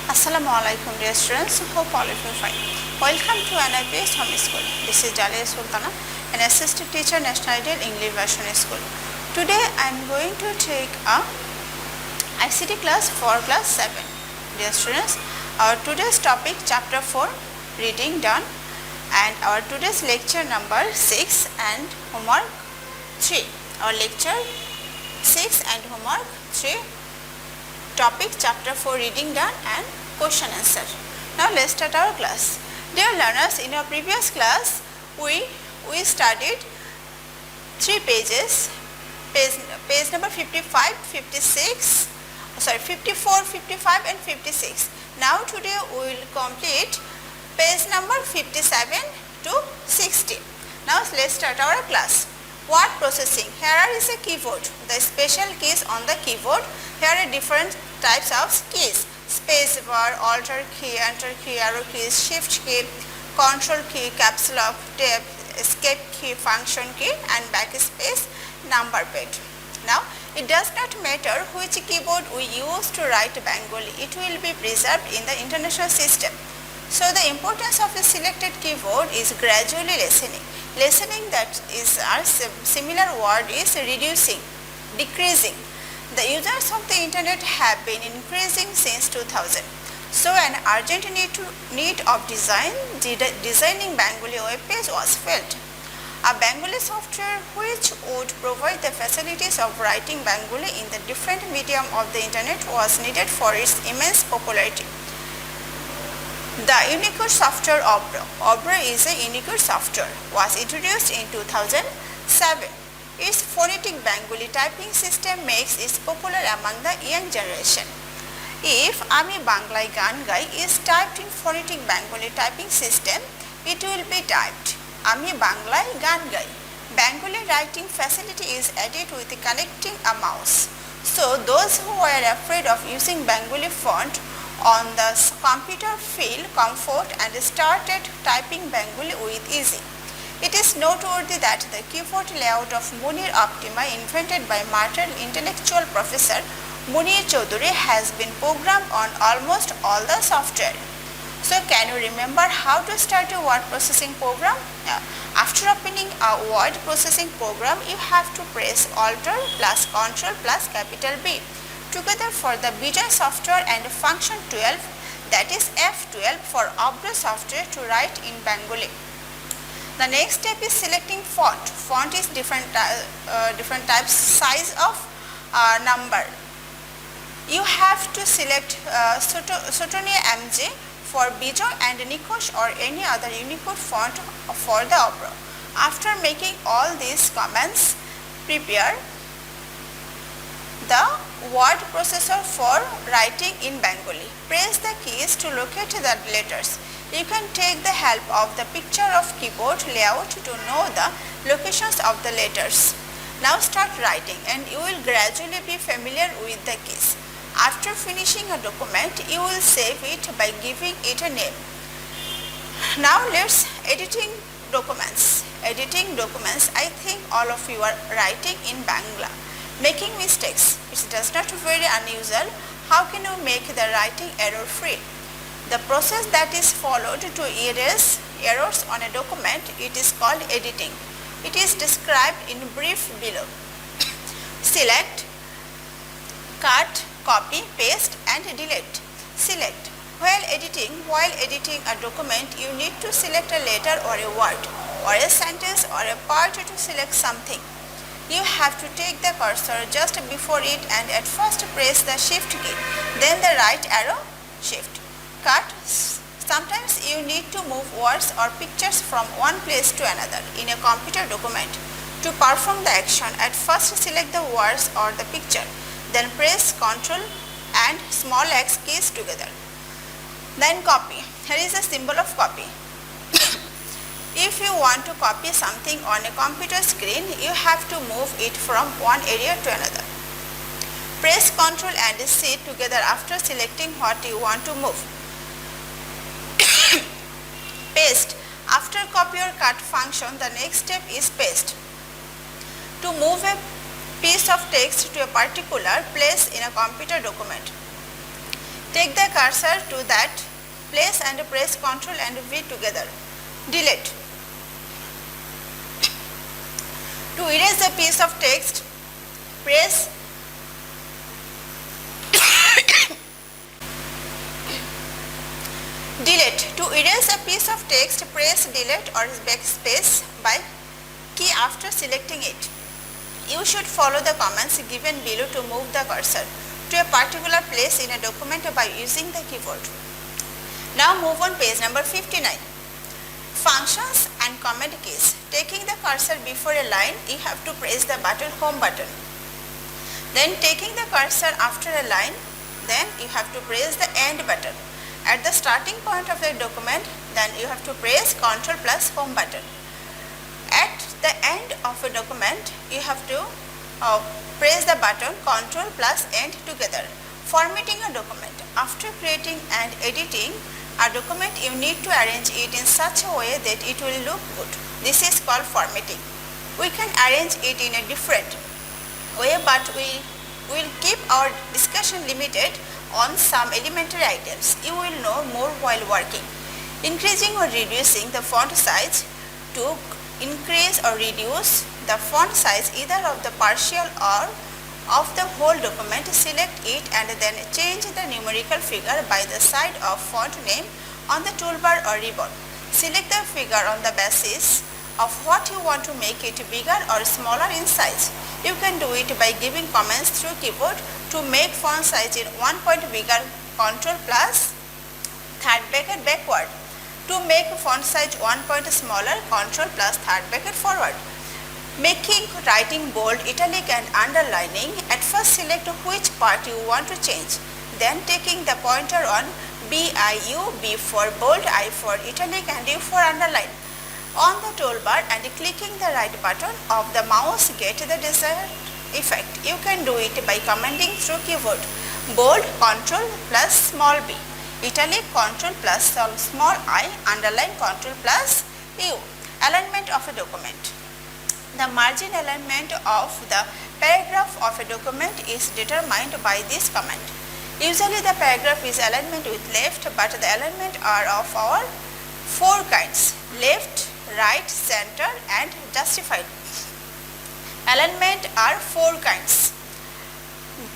Assalamualaikum dear students, hope all of you fine. Welcome to NIPS Home School. This is Jalia Sultana, an assistant teacher, National Ideal English Version School. Today I am going to take a ICT class for class 7. Dear students, our today's topic chapter 4 reading done, and our today's lecture number 6 and homework 3. Our lecture 6 and homework 3. Topic chapter 4 reading done and question answer. Now let's start our class. Dear learners, in our previous class we studied 3 pages, page number 55, 56, 54, 55 and 56. Now today we will complete page number 57 to 60. Now let's start our class. Word processing. Here is a keyboard. The special keys on the keyboard. Here are different types of keys: space bar, alter key, enter key, arrow keys, shift key, control key, caps lock, tab, escape key, function key and backspace, number pad. Now it does not matter which keyboard we use to write Bengali, it will be preserved in the international system. So the importance of the selected keyboard is gradually lessening. Lessening, that is our similar word is reducing, decreasing. The users of the internet have been increasing since 2000. So an urgent need of designing Bengali web page was felt. A Bengali software which would provide the facilities of writing Bengali in the different medium of the internet was needed for its immense popularity. The Unicode software Opera is a Unicode software, was introduced in 2007. Its phonetic Bengali typing system makes it popular among the young generation. If Ami Banglai Gan Gai is typed in phonetic Bengali typing system, it will be typed Ami Banglai Gan Gai. Bengali writing facility is added with connecting a mouse. So those who were afraid of using Bengali font on the computer feel comfort and started typing Bengali with easy. It is noteworthy that the keyboard layout of Munir Optima, invented by martyred intellectual professor Munir Choudhury, has been programmed on almost all the software. So can you remember how to start a word processing program? After opening a word processing program, you have to press Alt plus Ctrl plus capital B together for the Vision software and function 12, that is F12 for Opera software to write in Bengali. The next step is selecting font. Font is different types, size of number. You have to select Sutonia MJ for Vision and Nicosh or any other Unicode font for the Opera. After making all these commands, prepare the word processor for writing in Bengali. Press the keys to locate the letters. You can take the help of the picture of keyboard layout to know the locations of the letters. Now start writing and you will gradually be familiar with the keys. After finishing a document, you will save it by giving it a name. Now let's editing documents. Editing documents, I think all of you are writing in Bangla, making mistakes. It does not very unusual. How can you make the writing error free? The process that is followed to erase errors on a document, it is called editing. It is described in brief below. Select, cut, copy, paste and delete. Select. While editing a document, you need to select a letter or a word or a sentence or a part to select something. You have to take the cursor just before it and at first press the shift key, then the right arrow shift. Cut. Sometimes you need to move words or pictures from one place to another in a computer document. To perform the action, at first select the words or the picture, then press Ctrl and small x keys together. Then copy. Here is a symbol of copy. If you want to copy something on a computer screen, you have to move it from one area to another. Press Ctrl and C together after selecting what you want to move. Paste. After copy or cut function, the next step is paste. To move a piece of text to a particular place in a computer document, Take the cursor to that place and press Ctrl and V together. Delete. To erase a piece of text, press delete. To erase a piece of text, press delete or backspace by key after selecting it. You should follow the commands given below to move the cursor to a particular place in a document by using the keyboard. Now move on page number 59. Functions and command keys. Taking the cursor before a line, you have to press the button home button. Then taking the cursor after a line, then you have to press the end button. At the starting point of the document, then you have to press Ctrl plus home button. At the end of a document, you have to press the button Ctrl plus end together. Formatting a document. After creating and editing a document, you need to arrange it in such a way that it will look good. This is called formatting. We can arrange it in a different way, but we will keep our discussion limited on some elementary items. You will know more while working. Increasing or reducing the font size. To increase or reduce the font size either of the partial or of the whole document, select it and then change the numerical figure by the side of font name on the toolbar or ribbon. Select the figure on the basis of what you want to make it bigger or smaller in size. You can do it by giving commands through keyboard. To make font size in 1 point bigger, Ctrl plus third bracket backward. To make font size 1 point smaller, Ctrl plus third bracket forward. Making writing bold, italic and underlining. At first select which part you want to change. Then taking the pointer on BIU, B for bold, I for italic and U for underline on the toolbar and clicking the right button of the mouse, get the desired effect. You can do it by commanding through keyboard. Bold, Ctrl plus small b. Italic, Ctrl plus small I. Underline, Ctrl plus U. Alignment of a document. The margin alignment of the paragraph of a document is determined by this command. Usually the paragraph is alignment with left, but the alignment are of our four kinds: left, right, center and justified. Alignment are four kinds.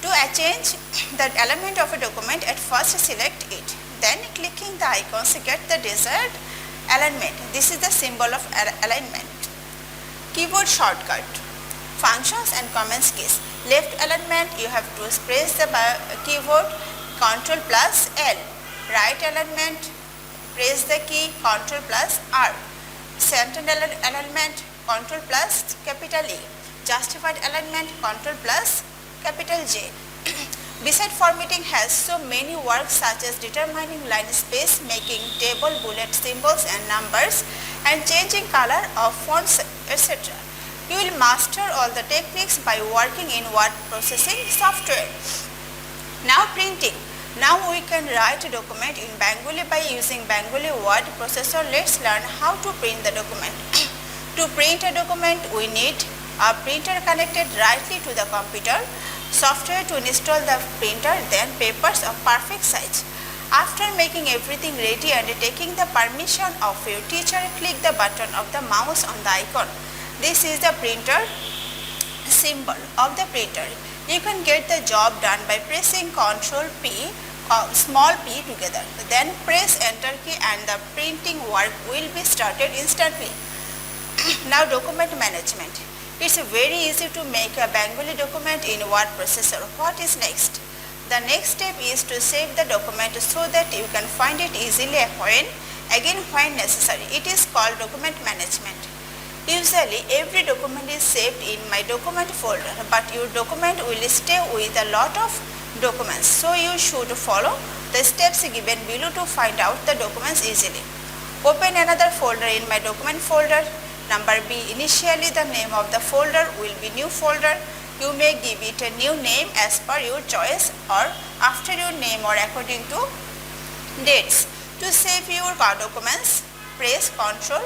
To change the alignment of a document, at first select it, then clicking the icons get the desired alignment. This is the symbol of alignment. Keyboard shortcut. Functions and commands keys. Left alignment, you have to press the keyboard Ctrl plus L. Right alignment, press the key Ctrl plus R. Center alignment, Ctrl plus capital E. Justified alignment, Ctrl plus capital J. Beside formatting has so many works such as determining line space, making table, bullet symbols and numbers, and changing color of fonts, etc. You will master all the techniques by working in word processing software. Now printing. Now we can write a document in Bengali by using Bengali word processor. Let's learn how to print the document. To print a document, we need a printer connected directly to the computer, software to install the printer, then papers of perfect size. After making everything ready and taking the permission of your teacher, click the button of the mouse on the icon. This is the printer symbol of the printer. You can get the job done by pressing Ctrl P, small p together. Then press enter key and the printing work will be started instantly. Now document management. It's very easy to make a Bengali document in word processor. What is next? The next step is to save the document so that you can find it easily when necessary. It is called document management. Usually every document is saved in my document folder, but your document will stay with a lot of documents. So you should follow the steps given below to find out the documents easily. Open another folder in my document folder. Number B. Initially the name of the folder will be new folder. You may give it a new name as per your choice or after your name or according to dates. To save your documents, press Ctrl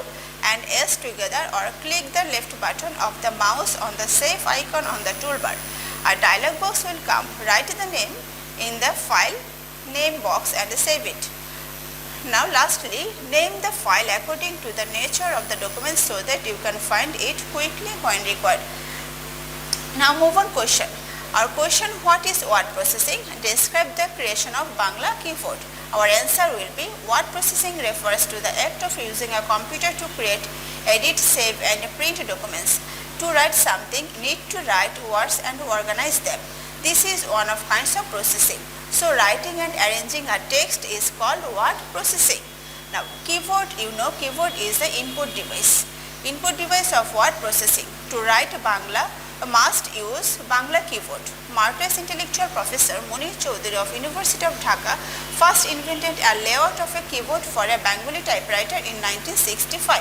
and S together or click the left button of the mouse on the save icon on the toolbar. A dialog box will come. Write the name in the file name box and save it. Now lastly, name the file according to the nature of the document so that you can find it quickly when required. Now move on question. Our question, what is word processing? Describe the creation of Bangla keyboard. Our answer will be word processing refers to the act of using a computer to create, edit, save and print documents. To write something, need to write words and organize them. This is one of kinds of processing. So writing and arranging a text is called word processing. Now keyboard, you know keyboard is the input device. Input device of word processing. To write Bangla, must use Bangla keyboard. Marquess intellectual professor Munir Chowdhury of University of Dhaka first invented a layout of a keyboard for a Bengali typewriter in 1965.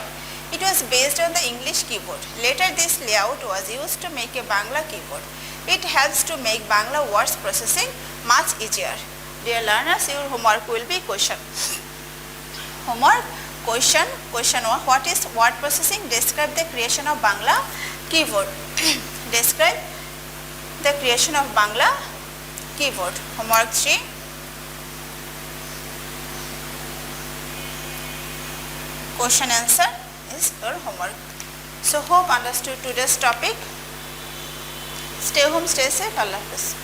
It was based on the English keyboard. Later this layout was used to make a Bangla keyboard. It helps to make Bangla words processing much easier. Dear learners, your homework will be question. Homework question 1. What is word processing? Describe the creation of Bangla keyboard. Describe the creation of Bangla keyboard. Homework 3. Question answer is your homework. So hope understood today's topic. Stay home, stay safe. Allah Hafiz.